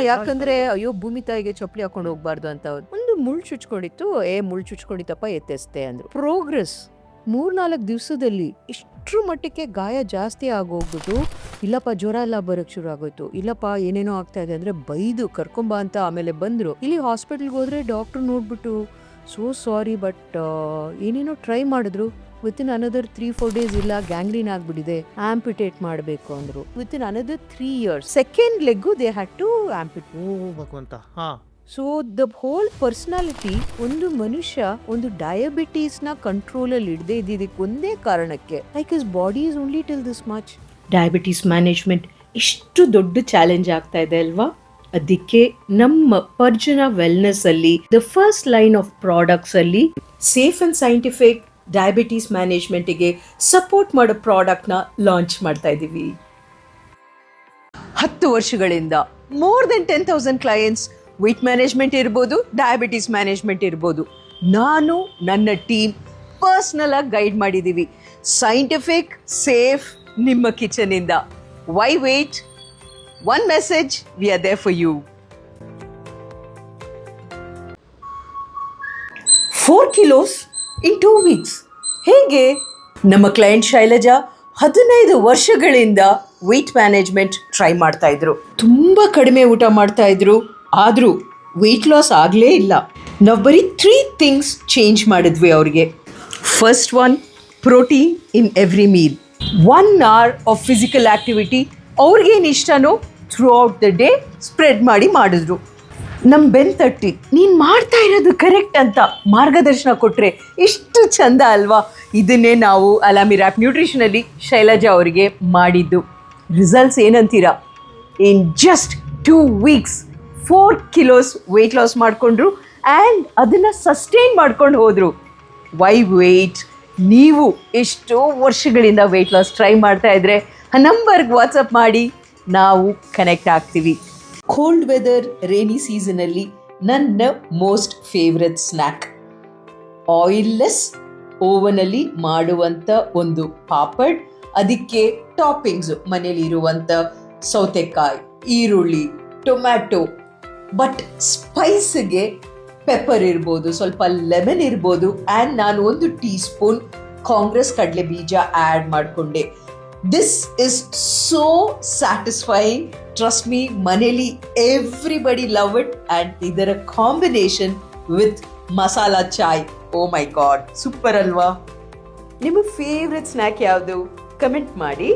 ಯಾಕಂದ್ರೆ ಅಯ್ಯೋ ಭೂಮಿ ತಾಯಿಗೆ ಚಪ್ಪಲಿ ಹಾಕೊಂಡು ಹೋಗ್ಬಾರ್ದು ಅಂತ ಒಂದು ಮುಳ್ಳು ಚುಚ್ಕೊಂಡಿತ್ತು. ಮುಳ್ಳು ಚುಚ್ಕೊಂಡಿತ್ತಪ್ಪ ಎತ್ತೆಸ್ತೆ ಅಂದ್ರು. ಪ್ರೋಗ್ರೆಸ್ 3-4 ದಿವಸದಲ್ಲಿ ಇಷ್ಟ್ರ ಮಟ್ಟಕ್ಕೆ ಗಾಯ ಜಾಸ್ತಿ ಆಗೋಗ್ಬಿಟ್ಟು, ಇಲ್ಲಪ್ಪ ಜ್ವರ ಎಲ್ಲ ಬರೋಕ್ ಶುರು ಆಗೋಯ್ತು, ಇಲ್ಲಪ್ಪ ಏನೇನೋ ಆಗ್ತಾ ಇದೆ ಅಂದ್ರೆ ಬೈದು ಕರ್ಕೊಂಬ ಅಂತ ಆಮೇಲೆ ಬಂದ್ರು. ಇಲ್ಲಿ ಹಾಸ್ಪಿಟಲ್ಗೆ ಹೋದ್ರೆ ಡಾಕ್ಟರ್ ನೋಡ್ಬಿಟ್ಟು ಸೋ ಸಾರಿ ಬಟ್ ಏನೇನೋ ಟ್ರೈ ಮಾಡಿದ್ರು. ವಿತಿನ್ ಅನದರ್ 3-4 ಡೇಸ್ ಇಲ್ಲ ಗ್ಯಾಂಗ್ರೀನ್ ಆಗ್ಬಿಟ್ಟಿದೆ, ಆಂಪಿಟೇಟ್ ಮಾಡಬೇಕು ಅಂದ್ರು. Within another 3 years second leg they had to amputate. So the whole personality, ಒಂದು ಮನುಷ್ಯ ಒಂದು ಡಯಾಬಿಟೀಸ್ ನ ಕಂಟ್ರೋಲ್ ಅಲ್ಲಿ ಇಡದೆ ಇದ್ದಿದ್ದಕ್ಕೆ ಒಂದೇ ಕಾರಣಕ್ಕೆ, like his body is only till this much. Diabetes management ಇಷ್ಟು ದೊಡ್ಡ ಚಾಲೆಂಜ್ ಆಗ್ತಾ ಇದೆ ಅಲ್ವಾ? ಅದಕ್ಕೆ ನಮ್ಮ ಪರ್ಜನ ವೆಲ್ನೆಸ್ ಅಲ್ಲಿ the first line of products ಅಲ್ಲಿ ಸೇಫ್ ಅಂಡ್ ಸೈಂಟಿಫಿಕ್ ಡಯಾಬಿಟೀಸ್ ಮ್ಯಾನೇಜ್ಮೆಂಟ್ಗೆ ಸಪೋರ್ಟ್ ಮಾಡೋ ಪ್ರಾಡಕ್ಟ್ನ ಲಾಂಚ್ ಮಾಡ್ತಾ ಇದ್ದೀವಿ. 10 ವರ್ಷಗಳಿಂದ more than 10,000 clients, weight management ಇರ್ಬೋದು, ಡಯಾಬಿಟೀಸ್ ಮ್ಯಾನೇಜ್ಮೆಂಟ್ ಇರ್ಬೋದು, ನಾನು ನನ್ನ ಟೀಮ್ ಪರ್ಸ್ನಲ್ ಆಗಿ ಗೈಡ್ ಮಾಡಿದ್ದೀವಿ. ಸೈಂಟಿಫಿಕ್, ಸೇಫ್, ನಿಮ್ಮ ಕಿಚನ್ ಇಂದ. Why wait? One message, V are there for you. 4 kilos in 2 weeks. ಹೇಗೆ? ನಮ್ಮ ಕ್ಲೈಂಟ್ ಶೈಲಜಾ 15 ವರ್ಷಗಳಿಂದ ವೇಟ್ ಮ್ಯಾನೇಜ್ಮೆಂಟ್ ಟ್ರೈ ಮಾಡ್ತಾ ಇದ್ರು. ತುಂಬ ಕಡಿಮೆ ಊಟ ಮಾಡ್ತಾ ಇದ್ರು, ಆದರೂ ವೇಟ್ ಲಾಸ್ ಆಗಲೇ ಇಲ್ಲ. ನಾವು ಬರೀ 3 ಥಿಂಗ್ಸ್ ಚೇಂಜ್ ಮಾಡಿದ್ವಿ ಅವ್ರಿಗೆ. First one, protein in every meal. 1 hour of physical activity ಅವ್ರಿಗೇನು ಇಷ್ಟನೋ throughout the day spread ಮಾಡಿದ್ರು. ನಮ್ಮ ಬೆನ್ ತಟ್ಟಿ ನೀನು ಮಾಡ್ತಾ ಇರೋದು ಕರೆಕ್ಟ್ ಅಂತ ಮಾರ್ಗದರ್ಶನ ಕೊಟ್ಟರೆ ಎಷ್ಟು ಚಂದ ಅಲ್ವಾ? ಇದನ್ನೇ ನಾವು ಅಲಾಮಿ ರ್ಯಾಪ್ ನ್ಯೂಟ್ರಿಷನಲ್ಲಿ ಶೈಲಜಾ ಅವರಿಗೆ ಮಾಡಿದ್ದು. ರಿಸಲ್ಟ್ಸ್ ಏನಂತೀರಾ? In just 2 weeks 4 kilos weight loss ಮಾಡಿಕೊಂಡ್ರು ಆ್ಯಂಡ್ ಅದನ್ನು ಸಸ್ಟೈನ್ ಮಾಡ್ಕೊಂಡು ಹೋದರು. Why wait? ನೀವು ಎಷ್ಟೋ ವರ್ಷಗಳಿಂದ ವೆಯ್ಟ್ ಲಾಸ್ ಟ್ರೈ ಮಾಡ್ತಾ ಇದ್ರೆ ಆ ನಂಬರ್ಗೆ ವಾಟ್ಸಪ್ ಮಾಡಿ, ನಾವು ಕನೆಕ್ಟ್ ಆಗ್ತೀವಿ. ಕೋಲ್ಡ್ ವೆದರ್ ರೇನಿ ಸೀಸನಲ್ಲಿ ನನ್ನ ಮೋಸ್ಟ್ ಫೇವ್ರೆಟ್ ಸ್ನ್ಯಾಕ್, ಆಯಿಲ್ಲೆಸ್ ಓವನಲ್ಲಿ ಮಾಡುವಂಥ ಒಂದು ಪಾಪಡ್. ಅದಕ್ಕೆ ಟಾಪಿಂಗ್ಸು ಮನೇಲಿರುವಂಥ ಸೌತೆಕಾಯಿ, ಈರುಳ್ಳಿ, ಟೊಮ್ಯಾಟೊ, ಬಟ್ ಸ್ಪೈಸ್ಗೆ ಪೆಪ್ಪರ್ ಇರ್ಬೋದು, ಸ್ವಲ್ಪ ಲೆಮನ್ ಇರ್ಬೋದು, ಆ್ಯಂಡ್ ನಾನು 1 ಟೀಸ್ಪೂನ್ ಕಾಂಗ್ರೆಸ್ ಕಡಲೆ ಬೀಜ ಆ್ಯಡ್ ಮಾಡಿಕೊಂಡೆ. This is so satisfying. Trust me, ಮನೇಲಿ ಎವ್ರಿಬಡಿ ಲವ್ ಇಟ್. ಆ್ಯಂಡ್ ಇದರ combination with masala chai, oh my God, super ಅಲ್ವಾ? ನಿಮ್ಮ ಫೇವ್ರೆಟ್ ಸ್ನ್ಯಾಕ್ ಯಾವುದು? ಕಮೆಂಟ್ ಮಾಡಿ.